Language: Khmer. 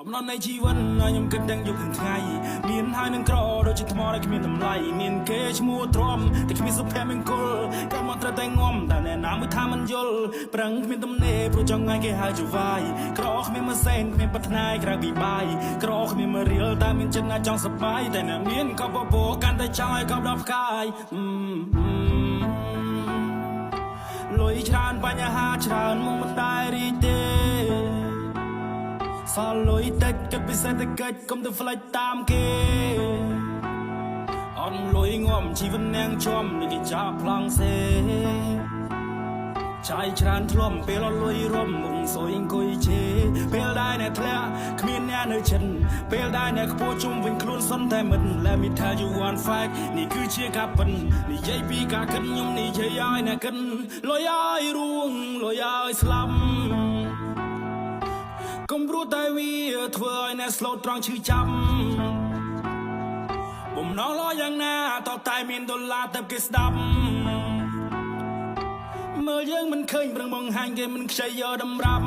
ចំនួននៃជីវិតខ្ញុំគិតទាំងយប់ទាំងថ្ងៃមានហើយនឹងក្រដូចជាថ្មដែលគ្មានតម្លៃមានគេឈ្មោះទ្រាំតែគ្មានសុភមង្គលក៏មកត្រូវតែងំតែអ្នកណាមួយថាមិនយល់ប្រឹងគ្មានទំនេរព្រោះចង់ថ្ងៃគេហៅជាវាយក្រគ្មានម៉ាសែនគ្មានប្រាថ្នាក្រៅពីបាយក្រគ្មានមករៀលតែមានចិត្តណាចង់សប្បាយតែអ្នកមានក៏បបោកាន់តែចង់ឲ្យកប់ដល់ផ្កាយលុយច្រើនបញ្ហាច្រើនមកមិនតែរីកទេសល់លុយតិចគិតពីសេដ្ឋកិច្ចកុំទៅផ្លេចតាមគេអត់លុយងំជីវិតនាងជាប់នេះគេចាប់ប្លង់សេចាយច្រើនធ្លំពេលអត់លុយរំមុងសួយអង្គុយជេពេលដែរអ្នកធ្លាក់គ្មានអ្នកនៅចិនពេលដែរអ្នកខ្ពស់ជុំវិញខ្លួនសុំតែមិន Let me tell you one fact នេះគឺជាការពិននិយាយពីការគិតខ្ញុំនិយាយឲ្យអ្នកគិតលុយឲ្យរួងលុយឲ្យស្លាប់កុំព្រោះតែវាធ្វើឲ្យអ្នកស្លូតត្រង់ឈឺចាំបំណងល្អយ៉ាងណាតតែមានដុល្លារទៅគេស្ដាប់មើលយើងមិនឃើញប្រឹងបង្ហាញគេមិនខ្ចីយកតម្រាប់